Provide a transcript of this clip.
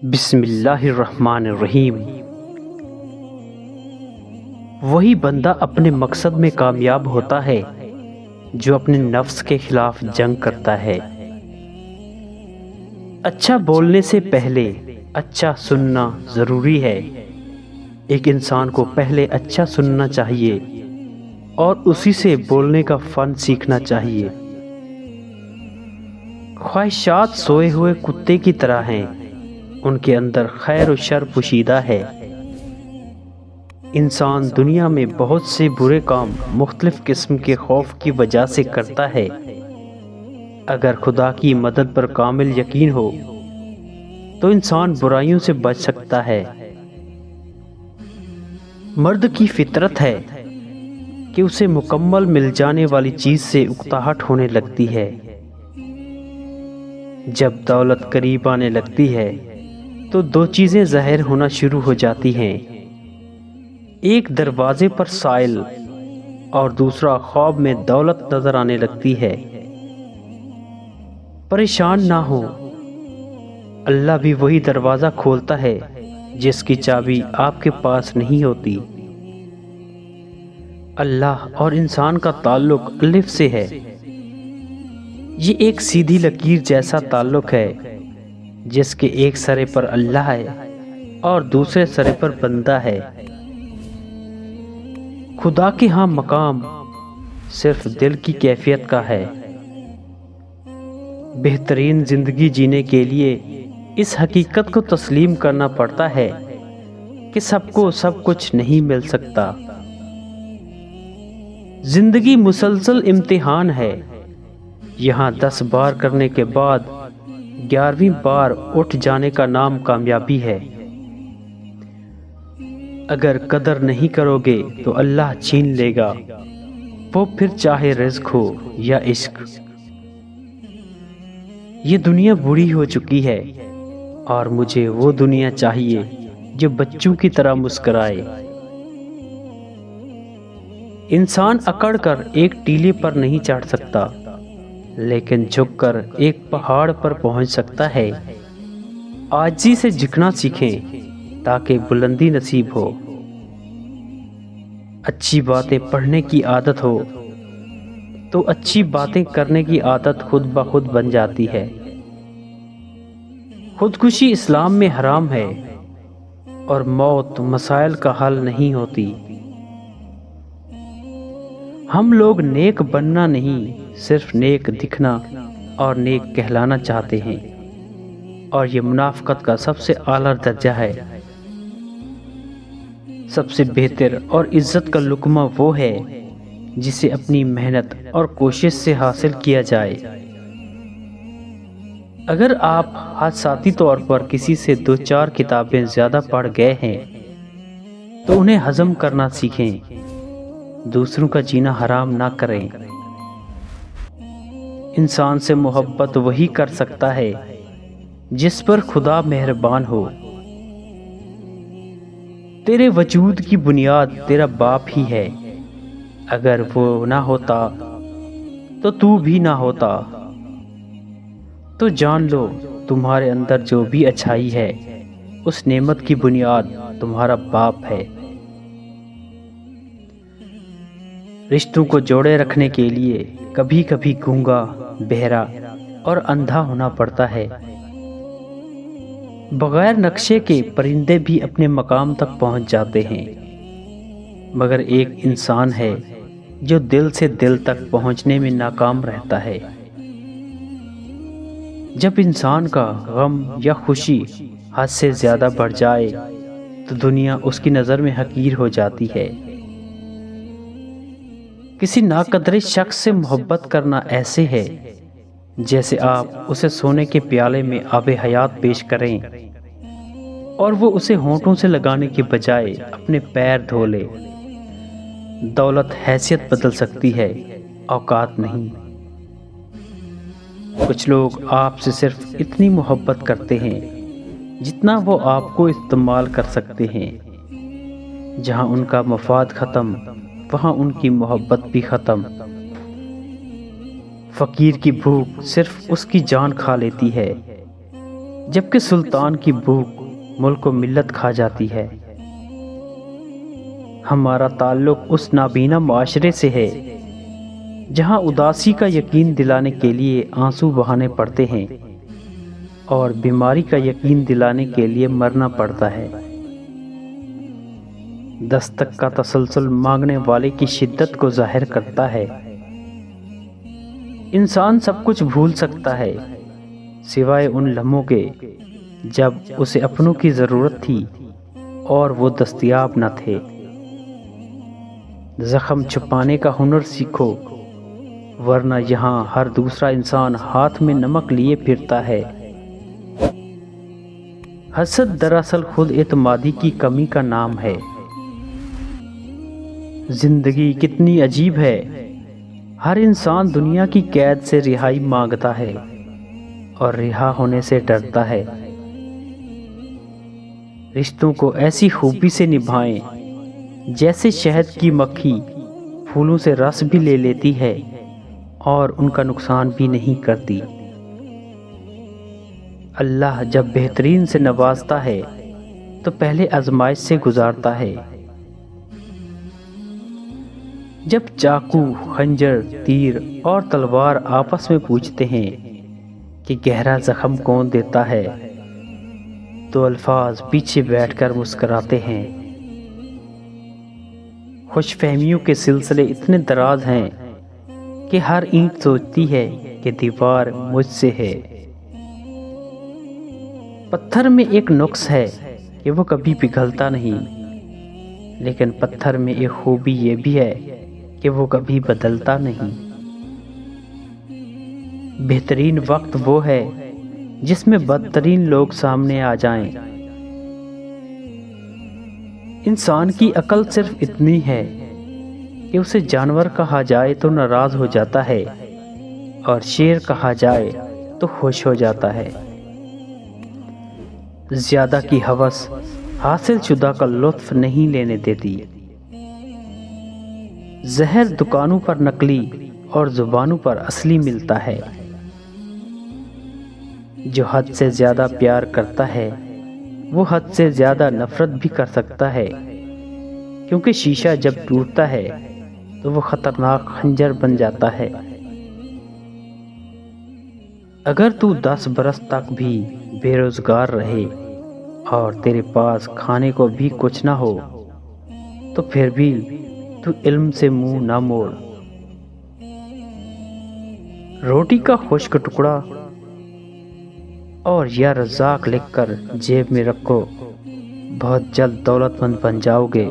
بسم اللہ الرحمن الرحیم۔ وہی بندہ اپنے مقصد میں کامیاب ہوتا ہے جو اپنے نفس کے خلاف جنگ کرتا ہے۔ اچھا بولنے سے پہلے اچھا سننا ضروری ہے۔ ایک انسان کو پہلے اچھا سننا چاہیے اور اسی سے بولنے کا فن سیکھنا چاہیے۔ خواہشات سوئے ہوئے کتے کی طرح ہیں، ان کے اندر خیر و شر پوشیدہ ہے۔ انسان دنیا میں بہت سے برے کام مختلف قسم کے خوف کی وجہ سے کرتا ہے۔ اگر خدا کی مدد پر کامل یقین ہو تو انسان برائیوں سے بچ سکتا ہے۔ مرد کی فطرت ہے کہ اسے مکمل مل جانے والی چیز سے اکتاہٹ ہونے لگتی ہے۔ جب دولت قریب آنے لگتی ہے تو دو چیزیں ظاہر ہونا شروع ہو جاتی ہیں، ایک دروازے پر سائل اور دوسرا خواب میں دولت نظر آنے لگتی ہے۔ پریشان نہ ہو، اللہ بھی وہی دروازہ کھولتا ہے جس کی چابی آپ کے پاس نہیں ہوتی۔ اللہ اور انسان کا تعلق الف سے ہے۔ یہ ایک سیدھی لکیر جیسا تعلق ہے جس کے ایک سرے پر اللہ ہے اور دوسرے سرے پر بندہ ہے۔ خدا کے ہاں مقام صرف دل کی کیفیت کا ہے۔ بہترین زندگی جینے کے لیے اس حقیقت کو تسلیم کرنا پڑتا ہے کہ سب کو سب کچھ نہیں مل سکتا۔ زندگی مسلسل امتحان ہے۔ یہاں 10 بار کرنے کے بعد 11ویں بار اٹھ جانے کا نام کامیابی ہے۔ اگر قدر نہیں کرو گے تو اللہ چھین لے گا، وہ پھر چاہے رزق ہو یا عشق۔ یہ دنیا بری ہو چکی ہے اور مجھے وہ دنیا چاہیے جو بچوں کی طرح مسکرائے۔ انسان اکڑ کر ایک ٹیلے پر نہیں چڑھ سکتا، لیکن جھک کر ایک پہاڑ پر پہنچ سکتا ہے۔ عاجزی سے جھکنا سیکھیں تاکہ بلندی نصیب ہو۔ اچھی باتیں پڑھنے کی عادت ہو تو اچھی باتیں کرنے کی عادت خود بخود بن جاتی ہے۔ خودکشی اسلام میں حرام ہے اور موت مسائل کا حل نہیں ہوتی۔ ہم لوگ نیک بننا نہیں، صرف نیک دکھنا اور نیک کہلانا چاہتے ہیں، اور یہ منافقت کا سب سے اعلیٰ درجہ ہے۔ سب سے بہتر اور عزت کا لقمہ وہ ہے جسے اپنی محنت اور کوشش سے حاصل کیا جائے۔ اگر آپ حادثاتی طور پر کسی سے 2-4 کتابیں زیادہ پڑھ گئے ہیں تو انہیں ہضم کرنا سیکھیں۔ دوسروں کا جینا حرام نہ کریں۔ انسان سے محبت وہی کر سکتا ہے جس پر خدا مہربان ہو۔ تیرے وجود کی بنیاد تیرا باپ ہی ہے، اگر وہ نہ ہوتا تو بھی نہ ہوتا۔ تو جان لو تمہارے اندر جو بھی اچھائی ہے اس نعمت کی بنیاد تمہارا باپ ہے۔ رشتوں کو جوڑے رکھنے کے لیے کبھی کبھی گونگا، بہرا اور اندھا ہونا پڑتا ہے۔ بغیر نقشے کے پرندے بھی اپنے مقام تک پہنچ جاتے ہیں، مگر ایک انسان ہے جو دل سے دل تک پہنچنے میں ناکام رہتا ہے۔ جب انسان کا غم یا خوشی حد سے زیادہ بڑھ جائے تو دنیا اس کی نظر میں حقیر ہو جاتی ہے۔ کسی ناقدر شخص سے محبت کرنا ایسے ہے جیسے آپ اسے سونے کے پیالے میں آب حیات پیش کریں اور وہ اسے ہونٹوں سے لگانے کے بجائے اپنے پیر دھو لے۔ دولت حیثیت بدل سکتی ہے، اوقات نہیں۔ کچھ لوگ آپ سے صرف اتنی محبت کرتے ہیں جتنا وہ آپ کو استعمال کر سکتے ہیں۔ جہاں ان کا مفاد ختم، وہاں ان کی محبت بھی ختم۔ فقیر کی بھوک صرف اس کی جان کھا لیتی ہے، جبکہ سلطان کی بھوک ملک و ملت کھا جاتی ہے۔ ہمارا تعلق اس نابینا معاشرے سے ہے جہاں اداسی کا یقین دلانے کے لیے آنسو بہانے پڑتے ہیں اور بیماری کا یقین دلانے کے لیے مرنا پڑتا ہے۔ دستک کا تسلسل مانگنے والے کی شدت کو ظاہر کرتا ہے۔ انسان سب کچھ بھول سکتا ہے سوائے ان لمحوں کے جب اسے اپنوں کی ضرورت تھی اور وہ دستیاب نہ تھے۔ زخم چھپانے کا ہنر سیکھو، ورنہ یہاں ہر دوسرا انسان ہاتھ میں نمک لیے پھرتا ہے۔ حسد دراصل خود اعتمادی کی کمی کا نام ہے۔ زندگی کتنی عجیب ہے، ہر انسان دنیا کی قید سے رہائی مانگتا ہے اور رہا ہونے سے ڈرتا ہے۔ رشتوں کو ایسی خوبی سے نبھائیں جیسے شہد کی مکھی پھولوں سے رس بھی لے لیتی ہے اور ان کا نقصان بھی نہیں کرتی۔ اللہ جب بہترین سے نوازتا ہے تو پہلے آزمائش سے گزارتا ہے۔ جب چاقو، خنجر، تیر اور تلوار آپس میں پوچھتے ہیں کہ گہرا زخم کون دیتا ہے، تو الفاظ پیچھے بیٹھ کر مسکراتے ہیں۔ خوش فہمیوں کے سلسلے اتنے دراز ہیں کہ ہر اینٹ سوچتی ہے کہ دیوار مجھ سے ہے۔ پتھر میں ایک نقص ہے کہ وہ کبھی پگھلتا نہیں، لیکن پتھر میں ایک خوبی یہ بھی ہے کہ وہ کبھی بدلتا نہیں۔ بہترین وقت وہ ہے جس میں بدترین لوگ سامنے آ جائیں۔ انسان کی عقل صرف اتنی ہے کہ اسے جانور کہا جائے تو ناراض ہو جاتا ہے اور شیر کہا جائے تو خوش ہو جاتا ہے۔ زیادہ کی ہوس حاصل شدہ کا لطف نہیں لینے دیتی۔ زہر دکانوں پر نقلی اور زبانوں پر اصلی ملتا ہے۔ جو حد سے زیادہ پیار کرتا ہے وہ حد سے زیادہ نفرت بھی کر سکتا ہے، کیونکہ شیشہ جب ٹوٹتا ہے تو وہ خطرناک خنجر بن جاتا ہے۔ اگر تو 10 برس تک بھی بے روزگار رہے اور تیرے پاس کھانے کو بھی کچھ نہ ہو تو پھر بھی تو علم سے منہ نہ موڑ۔ روٹی کا خشک ٹکڑا اور یا رزاق لکھ کر جیب میں رکھو، بہت جلد دولت مند بن جاؤ گے۔